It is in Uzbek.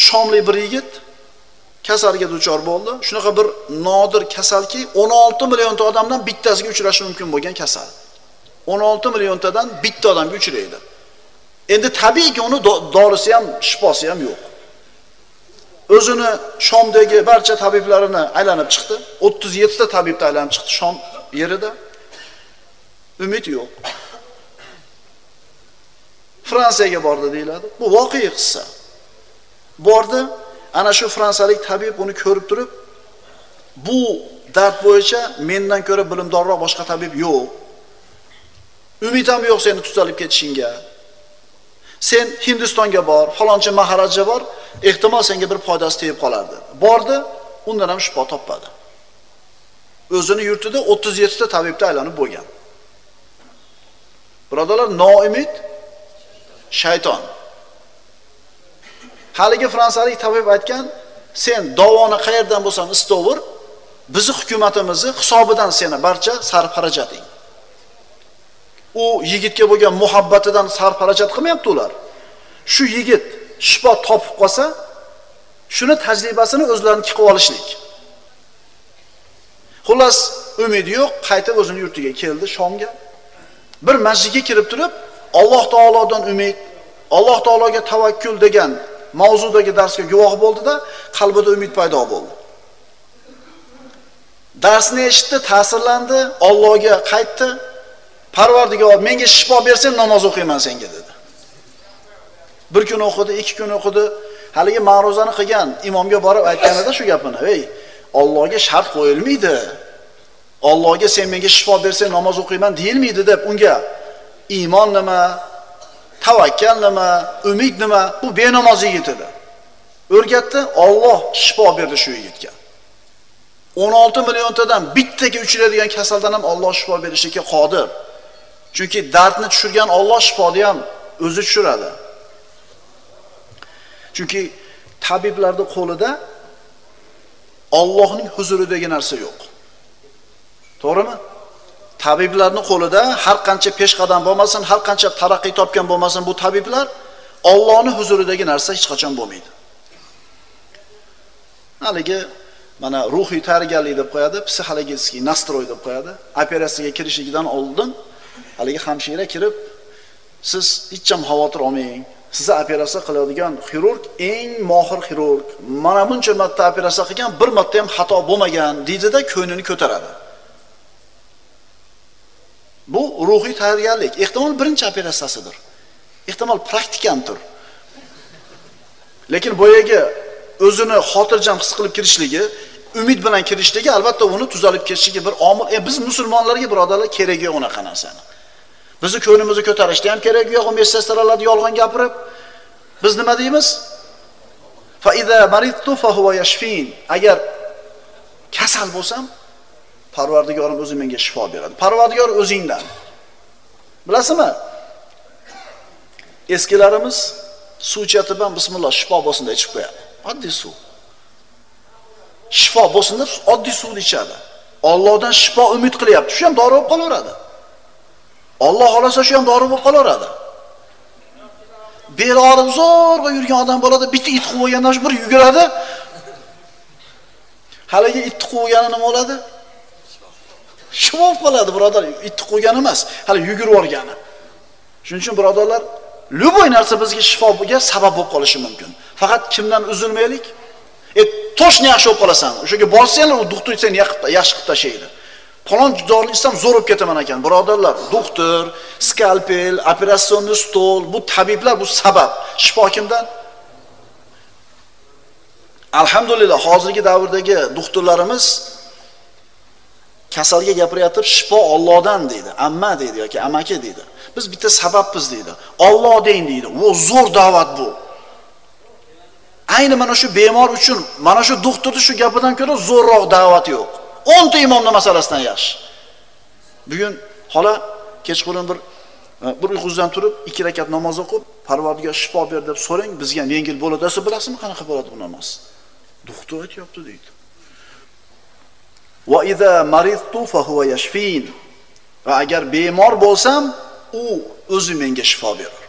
Shomli bir yigit kasalga duchor bo'ldi. Shunaqa bir nodir kasalki 16 millionta odamdan bittasiga uchrashi mumkin bo'lgan kasal. 16 milliontadan bitta odamga uchraydi. Endi tabiiyki uni dorisi ham, shifosi ham yo'q. O'zini Shomdagi barcha tabiblarini aylanib chiqdi. 37 ta tabibni aylanib chiqdi Shom yerida. Umid yo'q. Fransiyaga bordi deyiladi. Bu voqea qissa. Bordi, ana shu fransiyalik tabib uni ko'rib turib, bu dard bo'yicha mendan ko'ra bilimdorroq boshqa tabib yo'q. Umid ham yo'q seni tuzalib ketishingga. Sen Hindistonga bor, falonchi maharaja bor, ehtimol senga bir foydasi tegib qolar dedi. Bordi, undan ham shifo topmadi. O'zini yurtida 37 ta tabibga aylanib bo'lgan. Birodalar, noumid shayton. Haligi fransiyalik tabib aytgan, sen davoni qayerdan bo'lsan istaver, bizni hukumatimizni hisobidan seni barcha sarf xarajating. U yigitga bo'lgan muhabbatidan sarf xarajat qilmayapti ular. Shu yigit shifo topib qolsa, shuni tajribasini o'zlariniki qilib olishlik. Xullas, umidi yo'q, qaytib o'zining yurtiga keldi, Shomga. Bir masjidga kirib turib, Alloh taolodan umid, Alloh taologa tavakkul degan mavzudagi darsga guvoh bo'ldi-da, qalbida umid paydo bo'ldi. Darsni eshitdi, ta'sirlandi, Allohga qaytdi. Parvardigor, menga shifo bersang, namoz o'qiyman senga dedi. Bir kun o'qidi, 2 kun o'qidi, haligi ma'ruzani qilgan imomga borib aytganida shu gapini, "Ey, Allohga shart qo'yilmaydi. Allohga sen menga shifo bersang, namoz o'qiyman deyilmaydi" deb unga iymon nima, tavakkal nima, umid nima, bu benamoz yigit edi. O'rgatdi, Alloh shifo berdi shu yigitga. 16 milliontadan bittaga uchraydigan kasaldan ham Alloh shifo berishga qodir. Chunki dardni tushirgan Alloh shifoni ham o'zi tushiradi. Chunki tabiblarning qo'lida Allohning huzuridagi narsa yo'q. To'g'rimi? Tabiblarning qo'lida har qancha peshqadam bo'lmasin, har qancha taraqqiy topgan bo'lmasin bu tabiblar, Allohning huzuridagi narsa hech qachon bo'lmaydi. Haligi mana ruhiy tayyorgarlik deb qo'yadi, psixologik nastroy deb qo'yadi. Operatsiyaga kirishligidan oldin haligi hamshira kirib, siz hech ham xavotir olmang. Sizni operatsiya qiladigan xirurg eng mohir xirurg. Mana buncha marta operatsiya qilgan, bir marta ham xato bo'lmagan deydi-da, ko'nglini ko'taradi. Bu ruhiy tayyorgarlik. Ehtimol birinchi operatsiyasidir. Ehtimol praktikandir. Lekin boyaga o'zini xotirjam his qilib kirishligi, umid bilan kirishligi albatta uni tuzalib ketishiga bir omil. Biz musulmonlarga birodarlar kerak yo'q unaqa narsani. Bizni ko'nglimizni ko'tarishda ham kerak yo'q, messastralarni yolg'on gapirib. Biz nima deymiz? Fa iza maridtu fa huwa yashfin. Agar kasal bo'lsam, Parvardigorim o'zi menga shifo beradi. Parvardigor o'zingdan. Bilasizmi? Eskilarimiz suv ichatib ham bismillah shifo bo'lsin deb ichib qo'yadi. Oddiy suv. Shifo bo'lsin deb oddiy suvni ichadi. Allohdan shifo umid qilyapti. Shu ham dori bo'lib qolaveradi. Alloh xolasa shu ham dori bo'lib qolaveradi. Beli og'rib zo'rg'a yurgan odam bo'ladi, bitta it quvib olgandan bir yuguradi. Haligi it quvgani nima bo'ladi? Shifo bo'lib qoladi, birodar. It quvgani emas, hali yugurib olgani. Shuning uchun birodarlar, любой narsa bizga shifoga sabab bo'lib qolishi mumkin. Faqat kimdan uzilmaylik? To'shni yaxshi bo'lib qolasan. O'shaga borsanglar, u doktor seni yaxshi qilib tashlaydi. Falon dorini ichsam zo'r bo'lib ketaman ekan. Birodarlar, doktor, skalpel, operatsion stol, bu tabiblar bu sabab. Shifo kimdan? Alhamdulillah, hozirgi davrdagi doktorlarimiz kasalga gapiryapti, shifo Allohdan deydi, amma deydi yoki amaki deydi. Biz bitta sababmiz deydi. Alloh deyin deydi. Bu zo'r da'vat bu. Ayni mana shu bemor uchun, mana shu doktorning shu gapidan ko'ra zo'rroq da'vat yo'q. 10 ta imomning masalasidan yaxshi. Bugun xola kechqurun bir uyquzdan turib 2 rakat namoz o'qib, Parvardigor shifo ber deb so'rang, bizga ham yengil bo'ladi. Desa bilasizmi qanaqa bo'ladi bu namoz? Doktor aytibdi deydi. Va iza maridtu fa huwa yashfin. Va agar bemor bo'lsam, u o'zi menga shifo berar.